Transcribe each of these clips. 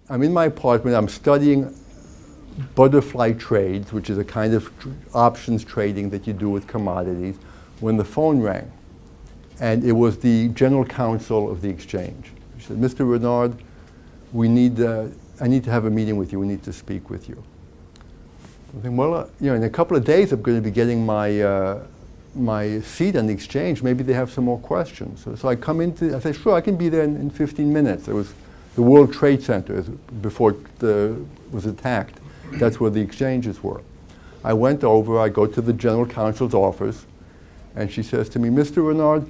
I'm in my apartment, I'm studying butterfly trades, which is a kind of options trading that you do with commodities, when the phone rang. And it was the general counsel of the exchange. She said, Mr. Renard, I need to have a meeting with you. We need to speak with you. I think, well, in a couple of days, I'm going to be getting my seat on the exchange. Maybe they have some more questions. So I come I said, sure, I can be there in 15 minutes. It was the World Trade Center before it was attacked. That's where the exchanges were. I went over, I go to the general counsel's office, and she says to me, Mr. Renard,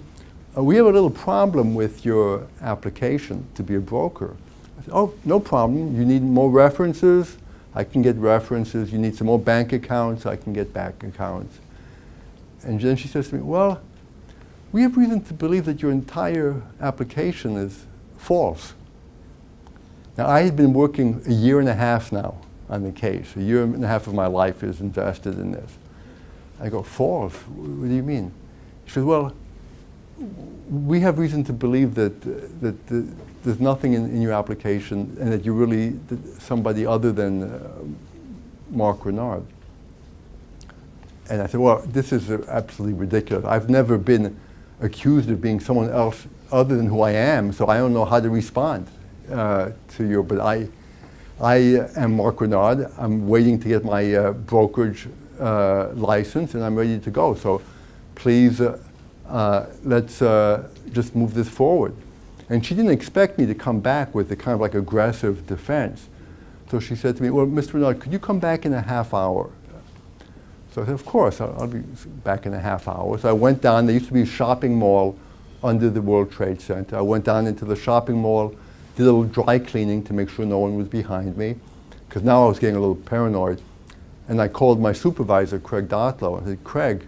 we have a little problem with your application to be a broker. I said, oh, no problem. You need more references? I can get references. You need some more bank accounts? I can get bank accounts. And then she says to me, well, we have reason to believe that your entire application is false. Now, I had been working a year and a half now on the case. A year and a half of my life is invested in this. I go, false? What do you mean? She says, well, we have reason to believe that there's nothing in your application and that you're really somebody other than Marc Renard. And I said, well, this is absolutely ridiculous. I've never been accused of being someone else other than who I am, so I don't know how to respond to you. But I am Marc Renard. I'm waiting to get my brokerage license, and I'm ready to go. So please, let's just move this forward. And she didn't expect me to come back with a kind of like aggressive defense. So she said to me, well, Mr. Renard, could you come back in a half hour? So I said, of course, I'll be back in a half hour. So I went down. There used to be a shopping mall under the World Trade Center. I went down into the shopping mall, did a little dry cleaning to make sure no one was behind me, because now I was getting a little paranoid. And I called my supervisor, Craig Dotlow, and I said, Craig,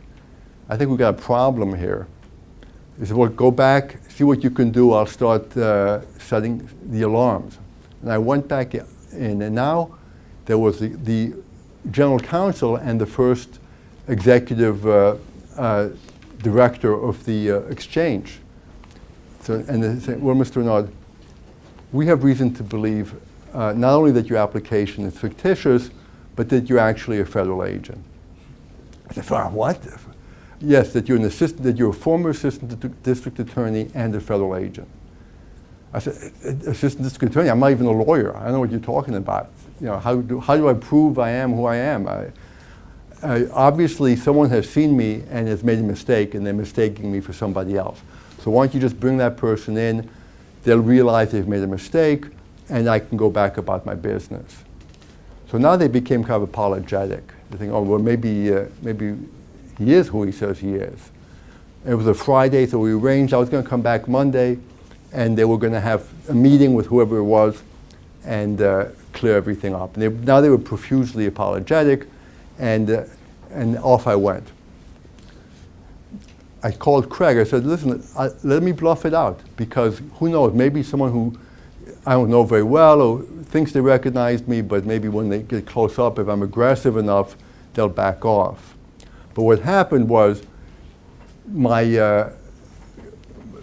I think we've got a problem here. He said, well, go back, see what you can do. I'll start setting the alarms. And I went back in, and now there was the general counsel and the first executive director of the exchange. So, and they said, well, Mr. Renard, we have reason to believe not only that your application is fictitious, but that you're actually a federal agent. I said, what? Yes, that you're an assistant, that you're a former assistant district attorney and a federal agent. I said, assistant district attorney? I'm not even a lawyer. I don't know what you're talking about. How do I prove I am who I am? Obviously, someone has seen me and has made a mistake, and they're mistaking me for somebody else. So why don't you just bring that person in? They'll realize they've made a mistake, and I can go back about my business. So now they became kind of apologetic. They think, oh, well, maybe he is who he says he is. It was a Friday, so we arranged. I was going to come back Monday, and they were going to have a meeting with whoever it was and clear everything up. And now they were profusely apologetic, and off I went. I called Craig. I said, listen, let me bluff it out, because who knows, maybe someone who I don't know very well or thinks they recognized me, but maybe when they get close up, if I'm aggressive enough, they'll back off. But what happened was my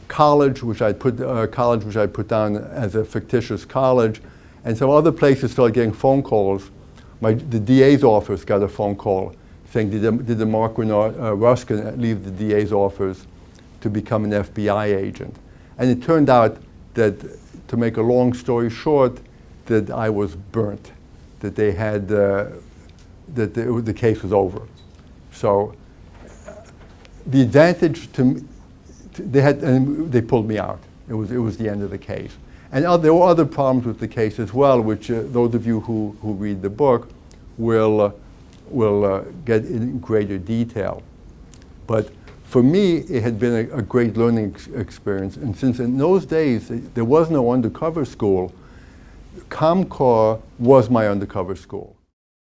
college, which I'd put down as a fictitious college, and some other places started getting phone calls. The DA's office got a phone call saying, did the Marc Renard Ruskin leave the DA's office to become an FBI agent? And it turned out that, to make a long story short, that I was burnt, that they had, that the case was over. So the advantage to me, they pulled me out. It was the end of the case. And there were other problems with the case as well, which those of you who read the book will get in greater detail. But for me, it had been a great learning experience. And since in those days, there was no undercover school, ComCore was my undercover school.